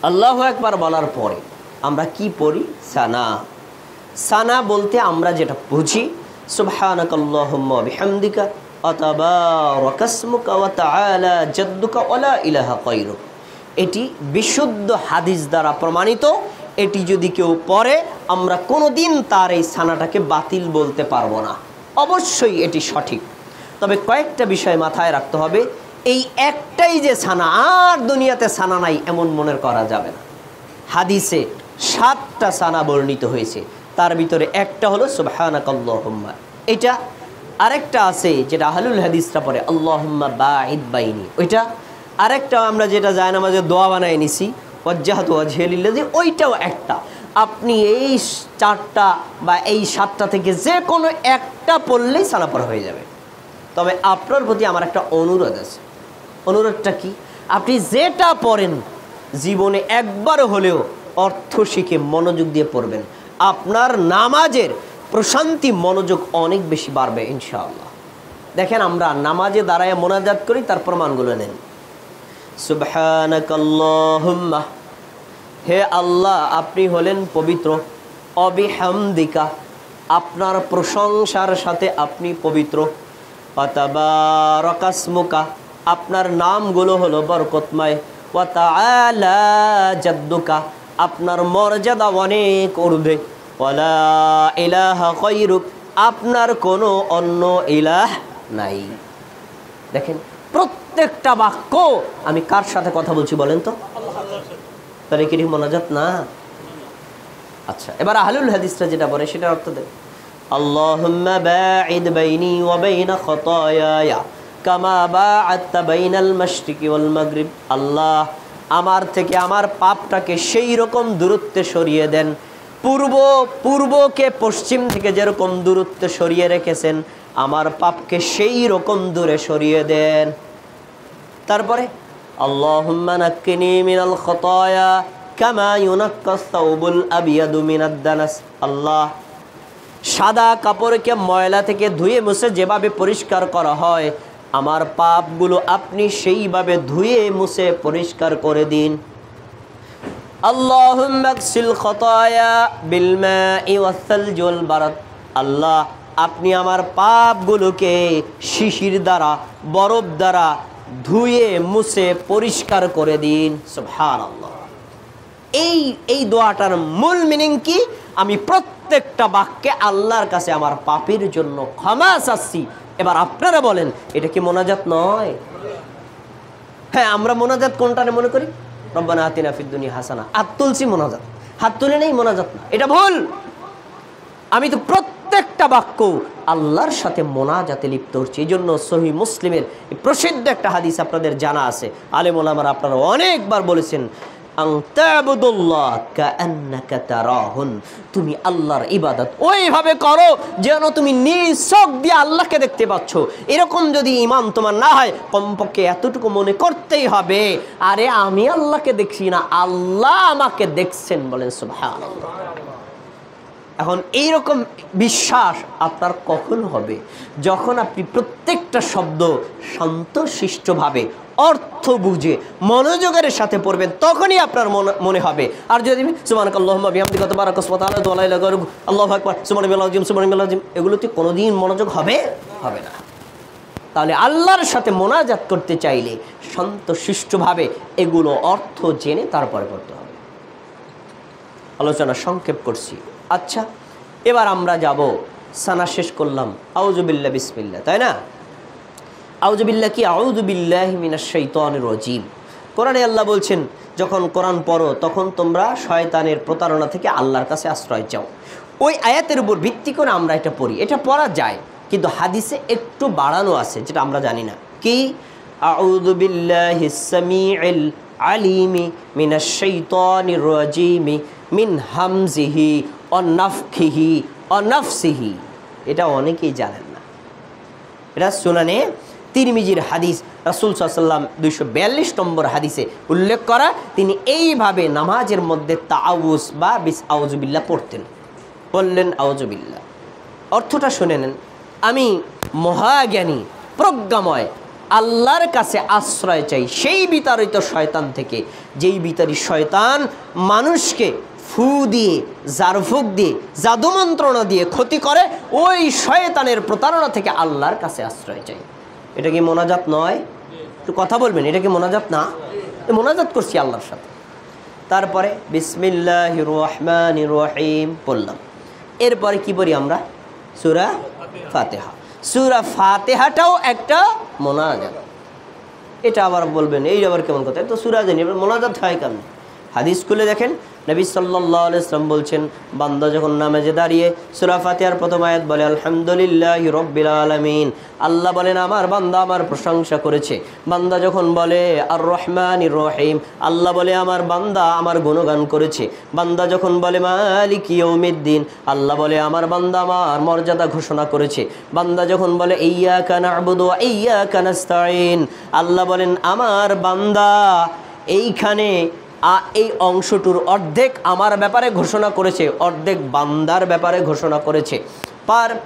আল্লাহু আকবার বলার পরে আমরা কি পড়ি? সানা। সানা বলতে আমরা যেটা বুঝি, সুবহানাকাল্লাহুম্মা বিহামদিকা ওয়া তাবারাকা ইসমুকা ওয়া তাআলা জাদ্দুকা ওয়া লা ইলাহা গায়রুক। এটি বিশুদ্ধ হাদিস দ্বারা প্রমাণিত। এটি যদি কেউ পড়ে, আমরা কোনোদিন তার এই সানাটাকে বাতিল বলতে পারবো না। অবশ্যই এটি সঠিক। তবে কয়েকটা বিষয় মাথায় রাখতে হবে। এই একটাই যে সানা, আর দুনিয়াতে সানা নাই এমন মনে করা যাবে না। হাদিসে 7টা সানা বর্ণিত হয়েছে, তার ভিতরে একটা হলো সুবহানাকাল্লাহুম্মা। এটা আরেকটা আছে যেটা আহলুল হাদিসরা পড়ে, আল্লাহুম্মা বাঈদ বাইনি। ওইটা আরেকটা আমরা যেটা জায়নামাজে দোয়া বানায় নিছি, ওয়াজ্জাহাতু ওয়াজহিয়া লিল্লাযী, ওইটাও একটা। আপনি এই 4টা বা এই 7টা থেকে যে কোনো একটা পড়লেই সানা পড়া হয়ে যাবে। তবে আপনার প্রতি আমার একটা অনুরোধ আছে। অনুরোধটা কি? আপনি যেটা পড়েন জীবনে একবার হলেও অর্থ শিখে মনোযোগ দিয়ে পড়বেন। আপনার নামাজের প্রশান্তি, মনোযোগ অনেক বেশি বাড়বে ইনশাআল্লাহ। দেখেন, আমরা নামাজে দাঁড়ায় মোনাজাত করি, তার প্রমাণগুলো নেন। সুবহানাকাল্লাহুম্মা, হে আল্লাহ আপনি হলেন পবিত্র, অবিহামদিকা আপনার প্রশংসার সাথে আপনি পবিত্র, ওয়া তাবারাকা ইসমুকা আপনার নামগুলো হলো বরকতময়, ওয়া তাআলা জাদ্দুকা আপনার মর্যাদা অনেক ঊর্ধ্বে, ওয়া লা ইলাহা গায়রুক আপনার কোনো অন্য ইলাহ নাই। দেখেন, প্রত্যেকটা বাক্য আমি কার সাথে কথা বলছি বলেন তো? তাহলে কি মোনাজাত না? আচ্ছা, এবার আহলুল হাদিসরা যেটা বলে সেটার অর্থ দেন। আল্লাহুম্মা বাঈদ বাইনি ওয়া বাইনা খাতায়ায়া কামা বাআদতা বাইনাল মাশরিকি ওয়াল মাগরিব। আল্লাহ আমার থেকে আমার পাপটাকে সেই রকম দূরত্বে সরিয়ে দেন, পূর্বকে পশ্চিম থেকে যেরকম দূরত্বে সরিয়ে রেখেছেন, আমার পাপকে সেই রকম দূরে সরিয়ে দেন। তারপরে আল্লাহুম্মা নাক্কিনি মিনাল খাতায়া কামা ইউনাক্কাস সাওবুল আবিয়াদু মিনাদ দানাস। আল্লাহ সাদা কাপড়কে ময়লা থেকে ধুয়ে মুছে যেভাবে পরিষ্কার করা হয়, আমার পাপগুলো আপনি সেইভাবে ধুয়ে মুছে পরিষ্কার করে দিন। আল্লাহুম্মা আগসিল খাতায়া বিল মাই ওয়াস সালজি ওয়াল বারাদ। আল্লাহ আপনি আমার পাপগুলোকে শিশির দ্বারা, বরফ দ্বারা ধুয়ে মুছে পরিষ্কার করে দিন। সুবহানাল্লাহ। এই দোয়াটার মূল মিনিং কি? আমি প্রত্যেকটা বাক্যে আল্লাহর কাছে আমার পাপের জন্য ক্ষমা চাচ্ছি। এবার আপনারা বলেন, এটা কি মোনাজাত নয়? হ্যাঁ, আমরা মোনাজাত কোনটারে মনে করি? রব্বানা আতিনা ফিদ দুনিয়া হাসানা। হাত তুলছি মোনাজাত, হাত তুলে নেই মোনাজাত না, এটা ভুল। আমি তো প্রত্যেকটা বাক্য আল্লাহর সাথে মোনাজাতে লিপ্ত হচ্ছি। এই জন্য সহিহ মুসলিমের প্রসিদ্ধ একটা হাদিস আপনাদের জানা আছে, আলেম ওলামারা আপনারা অনেকবার বলেছেন, তুমি আল্লাহর ইবাদত ওইভাবে করো যেন তুমি নিজ চোখ দিয়ে আল্লাহকে দেখতে পাচ্ছ। এরকম যদি ঈমান তোমার না হয়, কমপক্ষে এতটুকু মনে করতেই হবে, আরে আমি আল্লাহকে দেখছি না, আল্লাহ আমাকে দেখছেন। বলেন সুবহানাল্লাহ। এখন এইরকম বিশ্বাস আপনার কখন হবে? যখন আপনি প্রত্যেকটা শব্দ শান্তশিষ্টভাবে অর্থ বুঝে মনোযোগের সাথে পড়বেন, তখনই আপনার মনে হবে। আর যদি সুবহানাকাল্লাহুম্মা বিহামদিকা ওয়া তাবারাকা ইসমুকা ওয়া লা ইলাহা গায়রুক, আল্লাহু আকবার, সুবহানাল্লাহিল আযীম, সুবহানাল্লাহিল আযীম, এগুলোতে কোনোদিন মনোযোগ হবে না। তাহলে আল্লাহর সাথে মোনাজাত করতে চাইলে শান্তশিষ্টভাবে এগুলো অর্থ জেনে তারপরে করতে হবে। আলোচনা সংক্ষেপ করছি। আচ্ছা, এবার আমরা যাব, সানা শেষ করলাম, আউযু বিল্লাহ বিসমিল্লাহ, তাই না? আউযু বিল্লাহ কি? আউযু বিল্লাহি মিনাশ শাইতানির রাজীম। কোরআনে আল্লাহ বলছেন, যখন কোরআন পড়ো তখন তোমরা শয়তানের প্রতারণা থেকে আল্লাহর কাছে আশ্রয় চাও। ওই আয়াতের উপর ভিত্তি করে আমরা এটা পড়ি। এটা পড়া যায়, কিন্তু হাদিসে একটু বাড়ানো আছে যেটা আমরা জানি না। কি? আউযু বিল্লাহিস সামিউল আলিমি মিনাশ শাইতানির রাজীম মিন হামজিহি ওয়া নাফখিহি ওয়া নাফসিহি। এটা অনেকেই জানেন না। এটা সুনানে তিরমিজির হাদিস, রাসূল সাল্লাল্লাহু আলাইহি ওয়াসাল্লাম 242 নম্বর হাদিসে উল্লেখ করা। তিনি এইভাবে নামাজের মধ্যে তাআউযু বা আউযু বিল্লাহ পড়তেন। বললেন আউযু বিল্লাহ, অর্থটা শুনে নেন। আমি মহাজ্ঞানী, প্রজ্ঞাময় আল্লাহর কাছে আশ্রয় চাই সেই বিতাড়িত শয়তান থেকে, যেই বিতাড়িত শয়তান মানুষকে ফু দিয়ে, জারফুক দিয়ে, জাদু মন্ত্রণা দিয়ে ক্ষতি করে, ওই শয়তানের প্রতারণা থেকে আল্লাহর কাছে আশ্রয় চাই। এটা কি মোনাজাত নয়? একটু কথা বলবেন, এটা কি মোনাজাত না? মোনাজাত করছি আল্লাহর সাথে। তারপরে বিসমিল্লাহির রহমানির রহিম পড়লাম। এরপরে কি পড়ি আমরা? সূরা ফাতিহা। সূরা ফাতিহাটাও একটা মোনাজাত। এটা আবার বলবেন এই আবার কেমন কথা, তো সূরা জানি মোনাজাত হয় কেমন? হাদিস খুলে দেখেন, নবী সাল্লাল্লাহু আলাইহি ওয়াসাল্লাম বলছেন, বান্দা যখন নামাজে দাঁড়িয়ে সূরা ফাতিহার প্রথম আয়াত বলে আলহামদুলিল্লাহি রাব্বিল আলামিন, আল্লাহ বলেন আমার বান্দা আমার প্রশংসা করেছে। বান্দা যখন বলে আর রহমানির রহিম, আল্লাহ বলে আমার বান্দা আমার গুণগান করেছে। বান্দা যখন বলে মালিকি ইয়াউমিদ্দিন, আল্লাহ বলে আমার বান্দা আমার মর্যাদা ঘোষণা করেছে। বান্দা যখন বলে ইয়্যাকা না'বুদু ওয়া ইয়্যাকা নাস্তাঈন, আল্লাহ বলেন আমার বান্দা এইখানে এই অংশটুর অর্ধেক আমার ব্যাপারে ঘোষণা করেছে, অর্ধেক বান্দার ব্যাপারে ঘোষণা করেছে।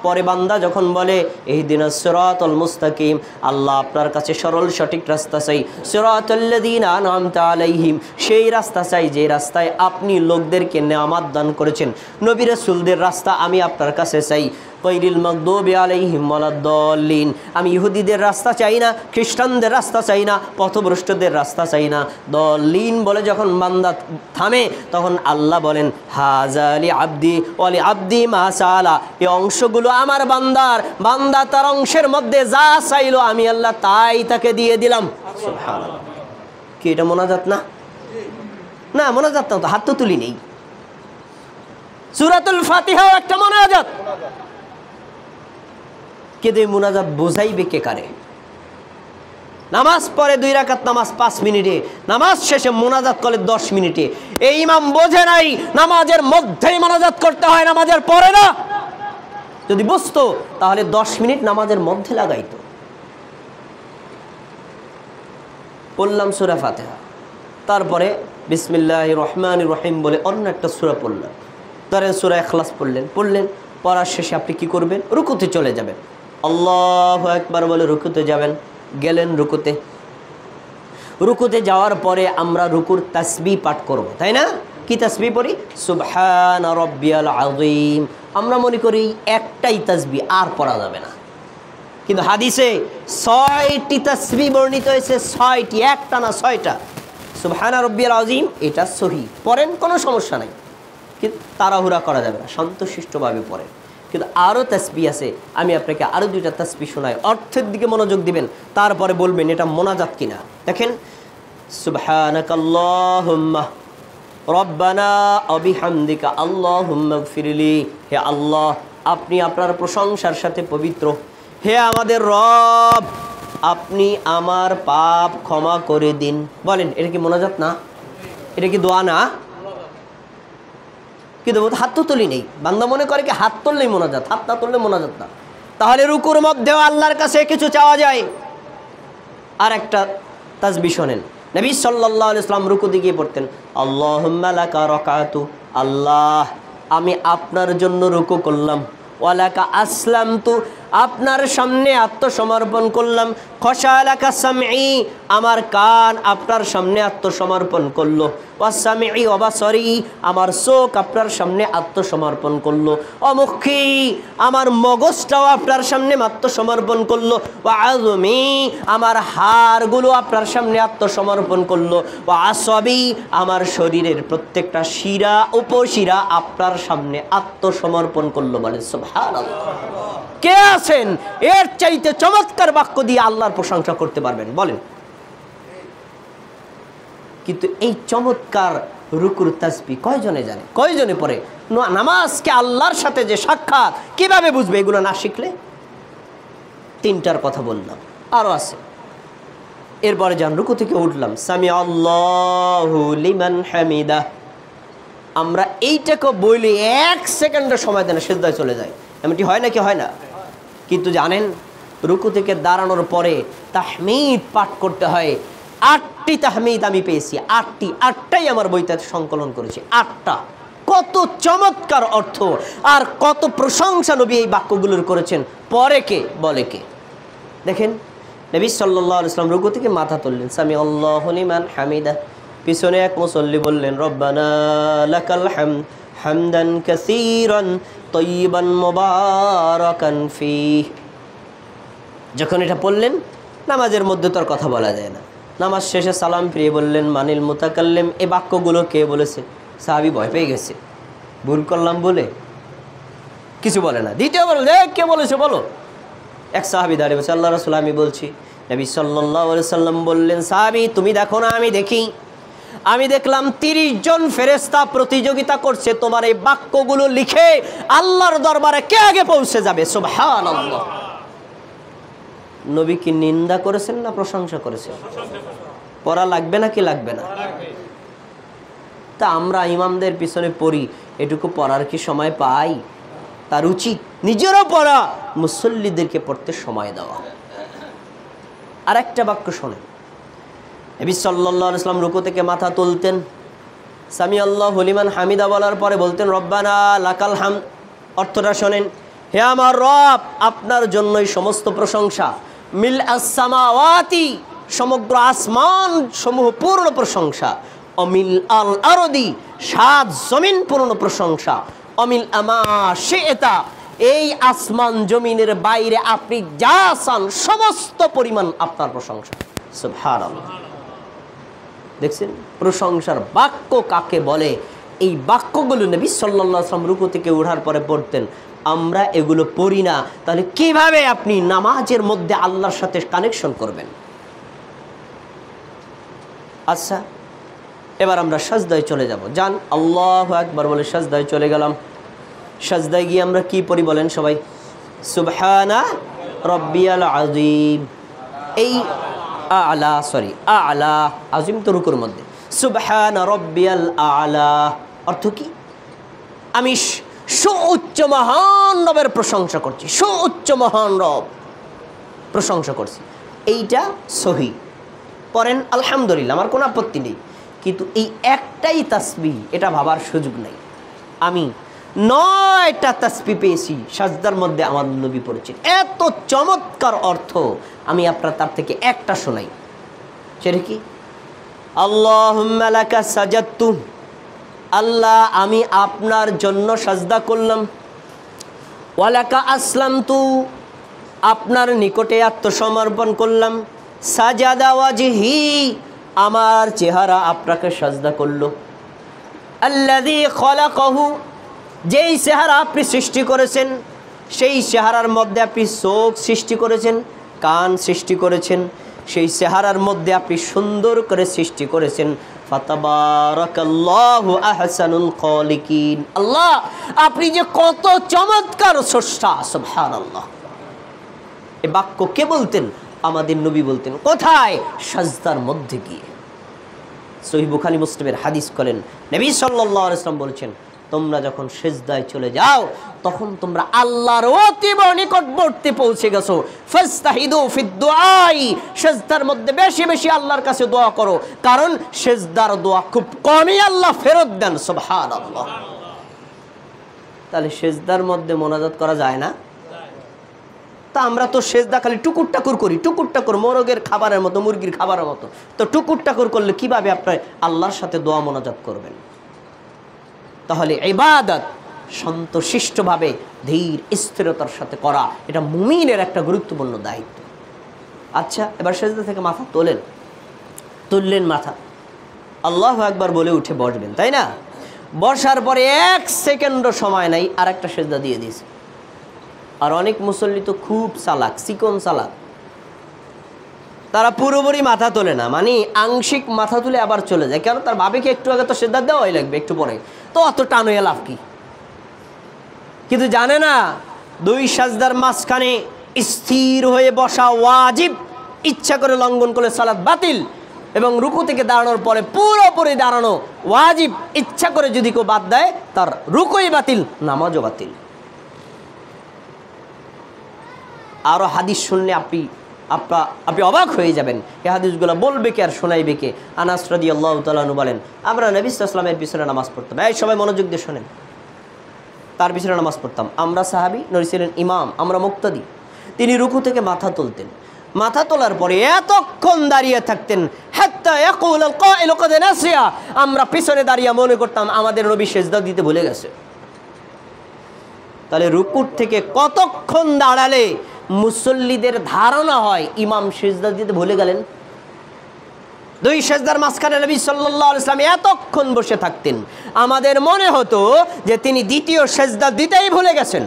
পরে বান্দা যখন বলে ইহদিনাস সিরাতাল মুস্তাকিম, আল্লাহ আপনার কাছে সরল সঠিক রাস্তা চাই। সিরাতাল্লাযীনা আন'আমতা আলাইহিম, সেই রাস্তা চাই যে রাস্তায় আপনি লোকদেরকে নেয়ামত দান করেছেন। নবী রাসূলদের রাস্তা আমি আপনার কাছে চাই। গায়রিল মাগদুবি আলাইহিম ওয়ালাদ-দাল্লিন, আমি ইহুদিদের রাস্তা চাই না, খ্রিস্টানদের রাস্তা চাই না, পথভ্রষ্টদের রাস্তা চাই না। দল্লিন বলে যখন বান্দা থামে তখন আল্লাহ বলেন হাযা লি আবদি ওয়া লি আবদি মা সাআলা, এই অংশগুলো আমার বান্দার, বান্দা তার অংশের মধ্যে যা চাইলো আমি আল্লাহ তাই তাকে দিয়ে দিলাম। সুবহানাল্লাহ। কি এটা মোনাজাত না? না মোনাজাত না, তো হাত তো তুলি নেই। সূরাতুল ফাতিহাও একটা মোনাজাত। কিন্তু এই মোনাজাত বোঝাইবে কে কারে? নামাজ পড়ে 2 রাকাত নামাজ 5 মিনিটে, নামাজ শেষে মোনাজাত করে 10 মিনিটে। এই ইমাম বোঝে নাই নামাজের মধ্যেই মোনাজাত করতে হয়, নামাজের পরে না। যদি বুঝতো তাহলে 10 মিনিট নামাজের মধ্যে লাগাইতো। পড়লাম সূরা ফাতিহা, তারপরে বিসমিল্লাহির রহমানির রহিম বলে অন্য একটা সূরা পড়লাম। ধরেন সূরা ইখলাস পড়লেন, পড়ার শেষে আপনি কি করবেন? রুকুতে চলে যাবেন। আল্লাহু আকবার বলে রুকুতে যাবেন। গেলেন রুকুতে যাওয়ার পরে আমরা রুকুর তাসবিহ পাঠ করব, তাই না? কি তাসবিহ পড়ি? সুবহানা রাব্বিয়াল আযীম। আমরা মনে করি একটাই তাসবিহ, আর পড়া যাবে না, কিন্তু হাদিসে 6টি তাসবিহ বর্ণিত হয়েছে। 6টি, একটা না 6টা। সুবহানা রাব্বিয়াল আযীম এটা সহিহ, পড়েন কোনো সমস্যা নাই, কিন্তু তাড়াহুড়া করা যাবে না, শান্তশিষ্টভাবে পড়েন। কিন্তু আরও তাসবিহ আছে, আমি আপনাকে আরও 2টা তাসবিহ শোনাই, অর্থের দিকে মনোযোগ দিবেন, তারপরে বলবেন এটা মোনাজাত কিনা। দেখেন, সুবহানাকাল্লাহুম্মা রব্বানা ওয়া বিহামদিকা আল্লাহুম্মা গফিরলি, হে আল্লাহ আপনি আপনার প্রশংসার সাথে পবিত্র, হে আমাদের রব আপনি আমার পাপ ক্ষমা করে দিন। বলেন এটা কি মোনাজাত না? এটা কি দোয়া না? কিন্তু হাত তো তুলি নেই। বান্দা মনে করে কি হাত তুললেই মোনাজাত, হাত না তুললে মোনাজাত না। তাহলে রুকুর মধ্যেও আল্লাহর কাছে কিছু চাওয়া যায়। আর একটা তাসবিহ শোনেন, নবী সাল্লাল্লাহু আলাইহি ওয়াসাল্লাম রুকুতে গিয়ে পড়তেন আল্লাহুম্মা লাকা রাকাতু, আল্লাহ আমি আপনার জন্য রুকু করলাম, ওয়ালাকা আসলামতু আপনার সামনে আত্মসমর্পণ করলাম, খশালাকা সামঈ আমার কান আপনার সামনে আত্মসমর্পণ করলো, ওয়াসামঈ ওয়া বাসারি আমার চোখ আপনার সামনে আত্মসমর্পণ করলো, অমুখী আমার মগজটাও আপনার সামনে আত্মসমর্পণ করলো, ওয়া আযমি আমার হাড়গুলো আপনার সামনে আত্মসমর্পণ করলো, ওয়া আসবি আমার শরীরের প্রত্যেকটা শিরা উপশিরা আপনার সামনে আত্মসমর্পণ করলো। বলে সুবহানাল্লাহ। কে আছেন এর চাইতে চমৎকার বাক্য দিয়ে আল্লাহর প্রশংসা করতে পারবেন? বলেন। কিন্তু এই চমৎকার রুকুর তাসবিহ কয়জনে জানে, কয়জনে পড়ে? নামাজকে আল্লাহর সাথে যে সাক্ষাৎ কিভাবে বুঝবে এগুলো না শিখলে? 3টার কথা বললাম, আরো আছে। এরপরে যান রুকু থেকে উঠলাম, সামি আল্লাহু লিমান হামিদা, আমরা এইটাকে বলি 1 সেকেন্ডের সময় দেন সিজদায় চলে যায়। এমনটি হয় নাকি হয় না? কিন্তু জানেন রুকু থেকে দাঁড়ানোর পরে তাহমিদ পাঠ করতে হয়। 8টি তাহমিদ আমি পেয়েছি, 8টাই আমার বইতে সংকলন করেছি, 8টা। কত চমৎকার অর্থ আর কত প্রশংসা নবী এই বাক্যগুলোর করেছেন। পরে কে বলে কে? দেখেন নবী সাল্লাল্লাহু আলাইহি ওয়াসাল্লাম রুকু থেকে মাথা তুললেন, সামি আল্লাহু লিমান হামিদা। পিছনে এক মুসল্লি বললেন, রব্বানা লাকাল হামদ হামদান কাসীরান তাইয়িবান মুবারাকান ফীহ। যখন এটা পড়লেন, নামাজের মধ্যে তো আর কথা বলা যায় না। নামাজ শেষে সালাম ফিরিয়ে বললেন, মানিল মুতাকাল্লিম, এই বাক্যগুলো কে বলেছে? সাহাবী ভয় পেয়ে গেছে, ভুল করলাম বলে কিছু বলে না। দ্বিতীয়বার কে বলেছে বলো। এক সাহাবী দাঁড়িয়ে বলছে, আল্লাহ রাসূল আমি বলছি। নবী সাল্লাল্লাহু আলাইহি সাল্লাম বললেন, সাহাবী তুমি দেখো না আমি দেখি? আমি দেখলাম 30 জন ফেরেশতা প্রতিযোগিতা করছে তোমার এই বাক্যগুলো লিখে আল্লাহর দরবারে কে আগে পৌঁছে যাবে। সুবহানাল্লাহ। নবী কি নিন্দা করেছেন না প্রশংসা করেছেন? পড়া লাগবে না কি লাগবে না? তা আমরা ইমামদের পিছনে পড়ি, এটুকু পড়ার কি সময় পাই? তার উচিত নিজেরও পড়া, মুসল্লিদেরকে পড়তে সময় দেওয়া। আর একটা বাক্য শোনেন, নবী সাল্লাল্লাহু আলাইহি ওয়াসাল্লাম রুকু থেকে মাথা তুলতেন, সামি আল্লাহু লিমান হামিদা বলার পরে বলতেন, রব্বানা লাকাল হামদ। অর্থটা শোনেন, হে আমার রব, আপনার জন্যই সমস্ত প্রশংসা। মিল আস-সামাওয়াতি, সমগ্র আসমান সমূহ পূর্ণ প্রশংসা। অমিল আল আরদি, 7 জমিন পূর্ণ প্রশংসা। অমিল আমা শি'তা, এই আসমান জমিনের বাইরে আপনি যা চান সমস্ত পরিমাণ আপনার প্রশংসা। সুবহানাল্লাহ। দেখছেন প্রশংসার বাক্য কাকে বলে? এই বাক্যগুলো নবী সাল্লাল্লাহু আলাইহি ওয়াসাল্লাম রুকু থেকে ওঠার পরে পড়তেন। আমরা এগুলো পড়ি না, তাহলে কিভাবে আপনি নামাজের মধ্যে আল্লাহর সাথে কানেকশন করবেন? আচ্ছা, এবার আমরা সাজদায় চলে যাব। যান, আল্লাহু আকবার বলে সাজদায় চলে গেলাম। সাজদায় গিয়ে আমরা কি পড়ি বলেন সবাই? সুবহানা রাব্বিয়াল আযীম। এই আলা, সরি আলা, আযীম তো রুকুর মধ্যে। সুবহানা রাব্বিয়াল আলা অর্থ কি? আমি সুউচ্চ মহান রবের প্রশংসা করছি, সুউচ্চ মহান রব প্রশংসা করছি। এইটা সহি পড়েন, আলহামদুলিল্লাহ, আমার কোনো আপত্তি নেই। কিন্তু এই একটাই তাসবিহ, এটা ভাবার সুযোগ নেই। আমি 9টা তাসবিহ পেয়েছি সাজদার মধ্যে আমার নবী পড়েছেন, এত চমৎকার অর্থ। আমি আপনার তার থেকে একটা শোনাই, সেটা কি? আল্লাহুম্মা লাকা সাজাদতু, আল্লাহ আমি আপনার জন্য সাজদা করলাম। ওয়ালাকা আসলামতু, আপনার নিকটে আত্মসমর্পণ করলাম। সাজাদা ওয়াজহি, আমার চেহারা আপনাকে সাজদা করলো। আল্লাযী খলাকাহু, যেই চেহারা আপনি সৃষ্টি করেছেন, সেই চেহারার মধ্যে আপনি চোখ সৃষ্টি করেছেন, কান সৃষ্টি করেছেন, সেই চেহারার মধ্যে আপনি সুন্দর করে সৃষ্টি করেছেন। ফাতাবারাকাল্লাহু আহসানুল খালিকিন, আল্লাহ আপনি যে কত চমৎকার স্রষ্টা। সুবহানাল্লাহ। এই বাক্য কে বলতেন? আমাদের নবী বলতেন। কোথায়? সাজদার মধ্যে গিয়ে। সহিহ বুখারী মুসলিমের হাদিস করেন, নবী সাল্লাল্লাহু আলাইহি ওয়াসাল্লাম বলেছেন, তোমরা যখন সিজদায় চলে যাও তখন তোমরা আল্লাহর অতীব নিকটবর্তী পৌঁছে গেছো। ফাস্তাহিদু ফিদ দুআই, সিজদার মধ্যে বেশি বেশি আল্লাহর কাছে দোয়া করো, কারণ সিজদার দোয়া খুব কমই আল্লাহ ফেরত দেন। সুবহানাল্লাহ। তাহলে সিজদার মধ্যে মোনাজাত করা যায় না? তা আমরা তো সিজদা খালি টুকুর টাকুর করি, টুকুর টাকুর, মোরগের খাবারের মতো, মুরগির খাবারের মতো। তো টুকুর টাকুর করলে কিভাবে আপনি আল্লাহর সাথে দোয়া মোনাজাত করবেন? তাহলে ইবাদত শান্তশিষ্টভাবে ধীর স্থিরতার সাথে করা, এটা মুমিনের একটা গুরুত্বপূর্ণ দায়িত্ব। আচ্ছা, এবার সিজদা থেকে মাথা তোলেন, তুললেন মাথা, আল্লাহু আকবার বলে উঠে বসবেন, তাই না? বসার পরে 1 সেকেন্ডও সময় নাই, আর একটা সিজদা দিয়ে দিয়েছে। আর অনেক মুসল্লি তো খুব চালাক, চিকন চালাক, তারা পুরোপুরি মাথা তোলে না, মানে আংশিক মাথা তুলে আবার চলে যায়। কেন? তার বাবাকে একটু আগে তো সিজদা দেওয়াই লাগবে, একটু পরে তো অত টান হয়ে লাভ কি? কিন্তু জানে না 2 সাজদার মাঝখানে স্থির হয়ে বসা ওয়াজিব, ইচ্ছা করে লঙ্ঘন করলে সালাত বাতিল। এবং রুকু থেকে দাঁড়ানোর পরে পুরোপুরি দাঁড়ানো ওয়াজিব, ইচ্ছা করে যদি কেউ বাদ দেয় তার রুকুই বাতিল, নামাজও বাতিল। আরও হাদিস শুনলে আপনি অবাক হয়ে যাবেন। এই হাদিসগুলো বলবে কে আর শোনাইবে কে? আনাস রাদিয়াল্লাহু তাআলা আনহু বলেন, আমরা নবী সাল্লাল্লাহু আলাইহি ওয়াসাল্লামের পিছনে নামাজ পড়তাম। এই সবাই মনোযোগ দিয়ে শোনেন, তার পিছনে নামাজ পড়তাম। আমরা সাহাবী, নবী ছিলেন ইমাম, আমরা মুক্তাদি। তিনি রুকু থেকে মাথা তুলতেন, মাথা তোলার পরে এতক্ষণ দাঁড়িয়ে থাকতেন, হাত্তা ইয়াকুল আল কাইলু ক্বাদ নাসিয়া, আমরা পিছনে দাঁড়িয়ে মনে করতাম আমাদের নবী সিজদা দিতে ভুলে গেছে। তাহলে রুকুর থেকে কতক্ষণ দাঁড়ালে মুসল্লিদের ধারণা হয় ইমাম সিজদা দিতে ভুলে গেলেন? দুই সিজদার মাঝখানে নবী সাল্লাল্লাহু আলাইহি ওয়াসাল্লাম এতক্ষণ বসে থাকতেন, আমাদের মনে হতো যে তিনি দ্বিতীয় সিজদা দিতেই ভুলে গেছেন।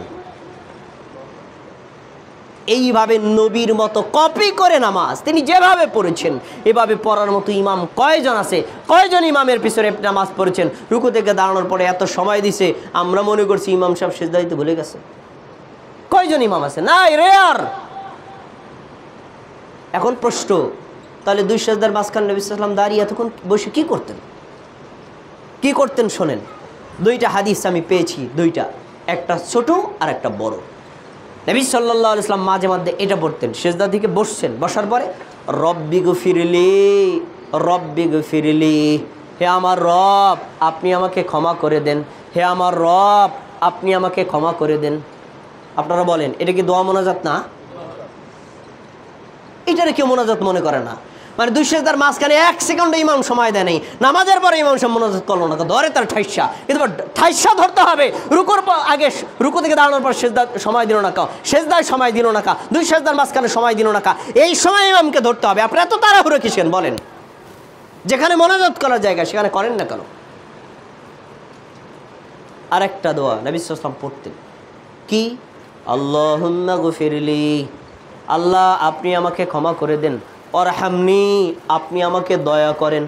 এইভাবে নবীর মতো কপি করে নামাজ তিনি যেভাবে পড়েছেন এভাবে পড়ার মতো ইমাম কয়জন আছে? কয়জন ইমামের পিছনে নামাজ পড়েছেন? রুকু থেকে দাঁড়ানোর পরে এত সময় দিছে, আমরা মনে করছি ইমাম সাহেব সিজদা দিতে ভুলে গেছে। কয়জন ইমাম আছে? নাই, রেয়ার। এখন প্রশ্ন, তাহলে দুই সিজদার মাঝখানে নবী সাল্লাল্লাহু আলাইহি ওয়াসাল্লাম দাঁড়িয়ে এতক্ষণ বসে কি করতেন? কি করতেন শোনেন। দুইটা হাদিস আমি পেয়েছি, দুইটা, একটা ছোট আর একটা বড়। নবী সাল্লাল্লাহু আলাইহি ওয়াসাল্লাম মাঝে মধ্যে এটা পড়তেন, সিজদা থেকে বসছেন, বসার পরে রব্বি গফিরলি, রব্বি গফিরলি, হে আমার রব আপনি আমাকে ক্ষমা করে দেন, হে আমার রব আপনি আমাকে ক্ষমা করে দেন। আপনারা বলেন এটা কি দোয়া মোনাজাত না? এটারে কেউ মোনাজাত মনে করে না। মানে দুই সিজদার মাঝখানে 1 সেকেন্ড ইমাম সময় দেয় নাই, নামাজের পরে ইমাম সাহেব মোনাজাত করলো না, ধরে তার ঠাইসা, কিন্তু ঠাইসা ধরতে হবে। রুকুর আগে, রুকু থেকে দাঁড়ানোর পর সিজদা সময় দিল না, সিজদায় সময় দিল না, দুই সিজদার মাঝখানে সময় দিল না, এই সময় ইমামকে ধরতে হবে। আপনি এত তাড়াহুড়ো কিসের বলেন? যেখানে মোনাজাত করার জায়গা সেখানে করেন না কেন? আরেকটা দোয়া নবী সাল্লাল্লাহু আলাইহি ওয়াসাল্লাম পড়তেন, কি? আল্লাহুম্মা গফিরলি, আল্লাহ আপনি আমাকে ক্ষমা করে দেন, অরহামনি আপনি আমাকে দয়া করেন,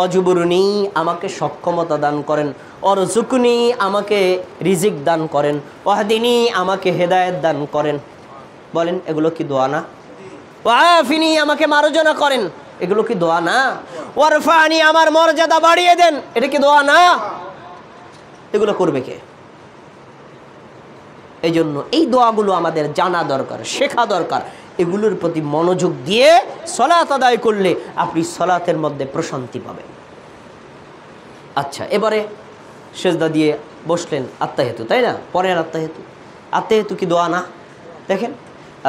অজবুরনি আমাকে সক্ষমতা দান করেন, অরজুকনি আমাকে রিজিক দান করেন, ওয়াহদিনি আমাকে হেদায়েত দান করেন। বলেন এগুলো কি দোয়া না? ওয়াফিনি আমাকে মার্জনা করেন, এগুলো কি দোয়া না? ওয়ারফানি আমার মর্যাদা বাড়িয়ে দেন, এটা কি দোয়া না? এগুলো করবে কে? এই জন্য এই দোয়াগুলো আমাদের জানা দরকার, শেখা দরকার। এগুলোর প্রতি মনোযোগ দিয়ে সলাত আদায় করলে আপনি সলাতের মধ্যে প্রশান্তি পাবেন। আচ্ছা, এবারে সেজদা দিয়ে বসলেন, আত্তাহিয়াতু, তাই না? পরের আত্তাহিয়াতু, আত্তাহিয়াতু কি দোয়া না? দেখেন,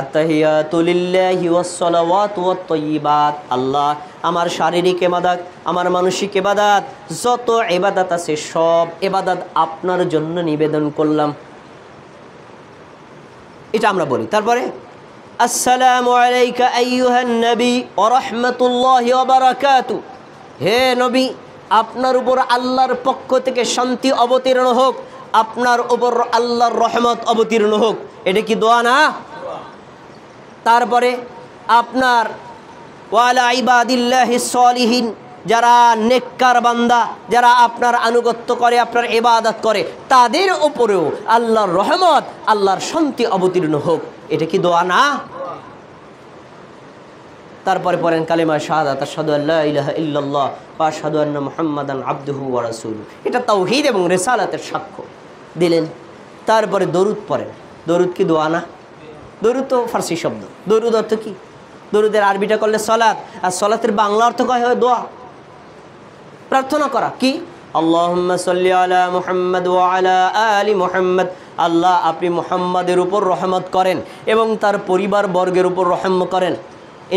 আত্তাহিয়াতু লিল্লাহি ওয়াস সালাওয়াতু ওয়াত তাইয়্যিবাত, আল্লাহ আমার শারীরিক ইবাদত, আমার মানসিক ইবাদত, যত ইবাদত আছে সব ইবাদত আপনার জন্য নিবেদন করলাম, এটা আমরা বলি। তারপরে আসসালামু আলাইকা আইয়ুহান নবী ওয়া রাহমাতুল্লাহি ওয়া বারাকাতু, হে নবী আপনার উপর আল্লাহর পক্ষ থেকে শান্তি অবতীর্ণ হোক, আপনার উপর আল্লাহর রহমত অবতীর্ণ হোক, এটা কি দোয়া না? তারপরে আপনার ওয়ালা ইবাদিল্লাহিস সলিহিন, যারা নেককার বান্দা, যারা আপনার আনুগত্য করে, আপনার ইবাদত করে, তাদের উপরেও আল্লাহর রহমত, আল্লাহর শান্তি অবতীর্ণ হোক, এটা কি দোয়া না? তারপরে পড়েন কালিমা শাহাদাত, আশহাদু আল্লা ইলাহা ইল্লাল্লাহ ওয়া আশহাদু আন্না মুহাম্মাদান আবদুহু ওয়া রাসূলুহু, এটা তাওহীদ এবং রিসালাতের সাক্ষ্য দিলেন। তারপরে দরুদ পড়েন, দরুদ কি দোয়া না? দরুদ তো ফার্সি শব্দ, দরুদ অর্থ কি? দরুদের আরবিটা করলে সলাত, আর সলাতের বাংলা অর্থ কয় হয় দোয়া, প্রার্থনা করা। কি? আল্লাহুম্মা সাল্লি আলা মুহাম্মাদ ওয়া আলা আলি মুহাম্মাদ, আল্লাহ আপনি মুহাম্মাদের উপর রহমত করেন এবং তার পরিবার বর্গের উপর রহম করেন।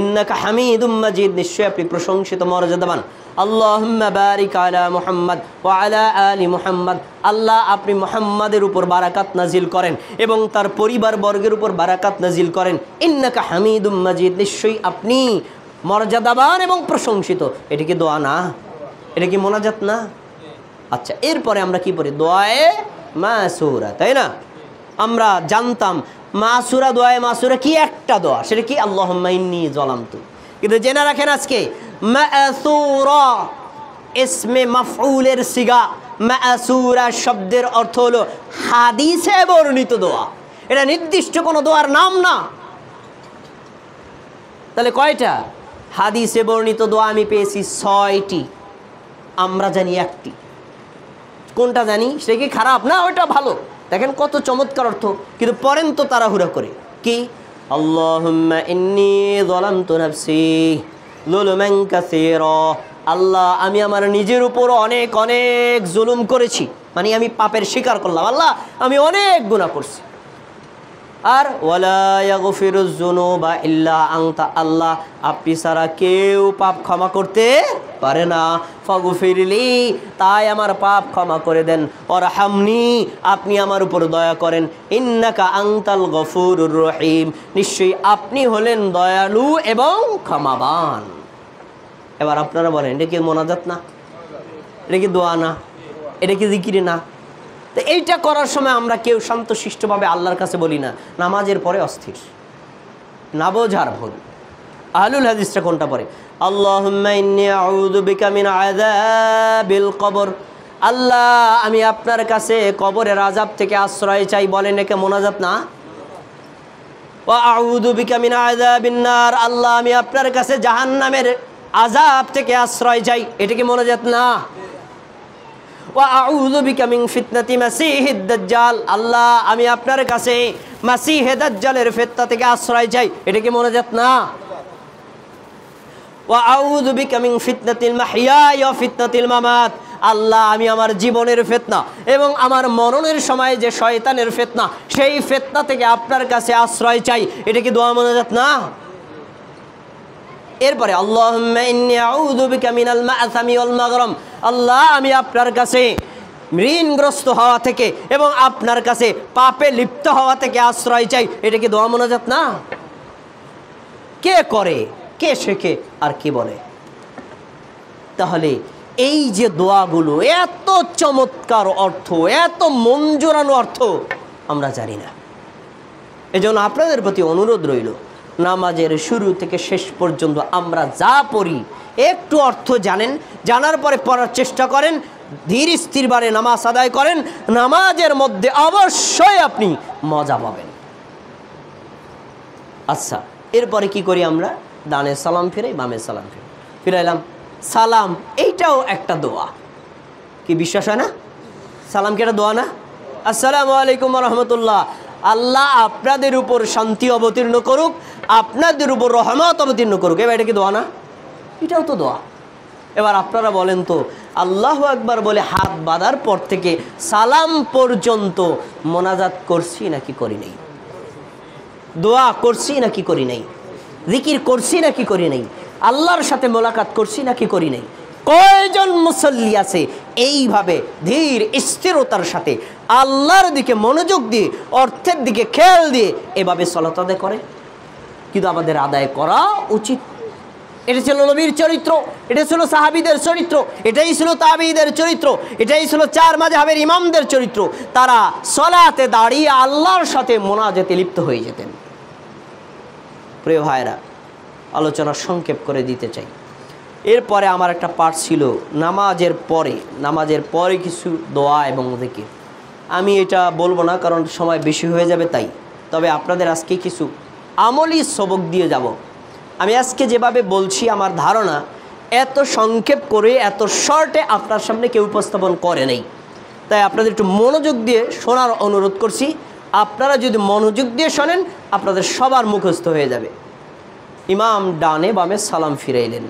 ইন্নাকা হামিদুম মাজিদ, নিশ্চয় আপনি প্রশংসিত মর্যাদাবান। আল্লাহুম্মা বারিক আলা মুহাম্মাদ ওয়া আলা আলি মুহাম্মাদ, আল্লাহ আপনি মুহাম্মাদের উপর বারাকাত নাজিল করেন এবং তার পরিবার বর্গের উপর বারাকাত নাজিল করেন। ইন্নাকা হামিদুম মাজিদ, নিশ্চয়ই আপনি মর্যাদাবান এবং প্রশংসিত। এটা কি দোয়া না? এটা কি মোনাজাত না? আচ্ছা, এরপরে আমরা কি পড়ি? দোয়ায়ে মাসুরা, তাই না? আমরা জানতাম মাসুরা, দোয়ায়ে মাসুরা কি একটা দোয়া, সেটা কি? আল্লাহুম্মা ইন্নী যালামতু। কিন্তু জেনে রাখেন আজকে মাসুরা ইসমে মাফউলের সিগা, মাসুরা শব্দের অর্থ হলো হাদিসে বর্ণিত দোয়া, এটা নির্দিষ্ট কোনো দোয়ার নাম না। তাহলে কয়টা? হাদিসে বর্ণিত দোয়া আমি পেয়েছি 6টি, আমরা জানি একটি। কোনটা জানি? সেটা কি খারাপ না? ওইটা ভালো। দেখেন কত চমৎকার অর্থ, কিন্তু পড়েন তো তাড়াহুড়া করে। কি? আল্লাহুম্মা ইন্নী যালামতু নাফসি যুলমান কাসীরা, আল্লাহ আমি আমার নিজের উপর অনেক অনেক জুলুম করেছি, মানে আমি পাপের স্বীকার করলাম, আল্লাহ আমি অনেক গুনাহ করছি। আর ওয়ালা ইয়াগফিরুজ যুনুবা ইল্লা আনতা, আল্লাহ আপনি ছাড়া কেউ পাপ ক্ষমা করতে পারে না। ফাগফিরলি, তাই আমার পাপ ক্ষমা করে দেন। ওয়ারহামনি, আপনি আমার উপর দয়া করেন। ইন্নাকা আনতাল গফুরুর রহিম, নিশ্চয়ই আপনি হলেন দয়ালু এবং ক্ষমাবান। এবার আপনারা বলেন, এটা কি মোনাজাত না? এটা কি দোয়া না? এটা কি জিকির না? তো এইটা করার সময় আমরা কেউ শান্তশিষ্টভাবে আল্লাহর কাছে বলি না, নামাজের পরে অস্থির, না বোঝার ভুল। আহলুল হাদিসটা কোনটা পড়ে? আল্লাহুম্মা ইন্নী আউযু বিকা মিন আযাবিল কবর, আল্লাহ আমি আপনার কাছে কবরের আযাব থেকে আশ্রয় চাই, বলেন একে মোনাজাত না? ওয়া আউযু বিকা মিন আযাবিন নার, আল্লাহ আমি আপনার কাছে জাহান্নামের আযাব থেকে আশ্রয় চাই, এটা কি মোনাজাত না? ওয়া আউযু বিকা মিন ফিতনাতি মাসিহিদ দাজ্জাল, আল্লাহ আমি আপনার কাছে মাসিহে দাজ্জালের ফিতনা থেকে আশ্রয় চাই, এটা কি মোনাজাত না? ওয়া আউযু বিকা মিন ফিতনাতিল মাহইয়া ওয়া ফিতনাতিল মামাত, আল্লাহ আমি আমার জীবনের ফিতনা এবং আমার মরণের সময় যে শয়তানের ফিতনা, সেই ফিতনা থেকে আপনার কাছে আশ্রয় চাই, এটা কি দোয়া মোনাজাত না? এরপরে আল্লাহুম্মা ইন্নী আউযু বিকা মিনাল মা'সামি ওয়াল মাগরাম, আল্লাহ আমি আপনার কাছে ঋণগ্রস্ত হওয়া থেকে এবং আপনার কাছে পাপে লিপ্ত হওয়া থেকে আশ্রয় চাই, এটা কি দোয়া মোনাজাত না? কে করে, কে শেখে, আর কি বলে? তাহলে এই যে দোয়াগুলো এত চমৎকার অর্থ, এত মন জোড়ানো অর্থ আমরা জানি না। এজন্য আপনাদের প্রতি অনুরোধ রইল, নামাজের শুরু থেকে শেষ পর্যন্ত আমরা যা পড়ি একটু অর্থ জানেন, জানার পরে পড়ার চেষ্টা করেন, ধীর স্থিরভাবে নামাজ আদায় করেন, নামাজের মধ্যে অবশ্যই আপনি মজা পাবেন। আচ্ছা, এরপরে কি করি আমরা? ডানে সালাম ফিরাই, বামে সালাম ফিরাইলাম, সালাম এইটাও একটা দোয়া, কি বিশ্বাস হয় না? সালাম কি একটা দোয়া না? আসসালামু আলাইকুম ওয়া রাহমাতুল্লাহ, আল্লাহ আপনাদের উপর শান্তি অবতীর্ণ করুক, আপনাদের উপর রহমত অবতীর্ণ করুক, এবার এটা কি দোয়া না? এটাও তো দোয়া। এবার আপনারা বলেন তো, আল্লাহু আকবার বলে হাত বাঁধার পর থেকে সালাম পর্যন্ত মোনাজাত করছি নাকি করি নাই? দোয়া করছি নাকি করি নাই? জিকির করছি নাকি করি নাই? আল্লাহর সাথে মোলাকাত করছি নাকি করি নাই? কয়জন মুসল্লি আছে এইভাবে ধীর স্থিরতার সাথে আল্লাহর দিকে মনোযোগ দিয়ে, অর্থের দিকে খেয়াল দিয়ে এভাবে সালাত আদায় করে? কিন্তু আমাদের আদায় করা উচিত। এটা ছিল নবীর চরিত্র, এটা ছিল সাহাবীদের চরিত্র, এটাই ছিল তাবিঈদের চরিত্র, এটাই ছিল চার মাযহাবের ইমামদের চরিত্র। তারা সালাতে দাঁড়িয়ে আল্লাহর সাথে মোনাজাতে লিপ্ত হয়ে যেতেন। প্রিয় ভাইরা, আলোচনা সংক্ষেপ করে দিতে চাই। এরপরে আমার একটা পাঠ ছিল নামাজের পরে কিছু দোয়া এবং জিকির। আমি এটা বলবো না, কারণ সময় বেশি হয়ে যাবে তাই। তবে আপনাদের আজকে কিছু আমলি সবক দিয়ে যাব। আমি আজকে যেভাবে বলছি, আমার ধারণা এত সংক্ষেপ করে, এত শর্টে আপনার সামনে কেউ উপস্থাপন করে নাই। তাই আপনাদের একটু মনোযোগ দিয়ে শোনার অনুরোধ করছি। আপনারা যদি মনোযোগ দিয়ে শোনেন, আপনাদের সবার মুখস্থ হয়ে যাবে। ইমাম ডানে বামে সালাম ফিরাইলেন।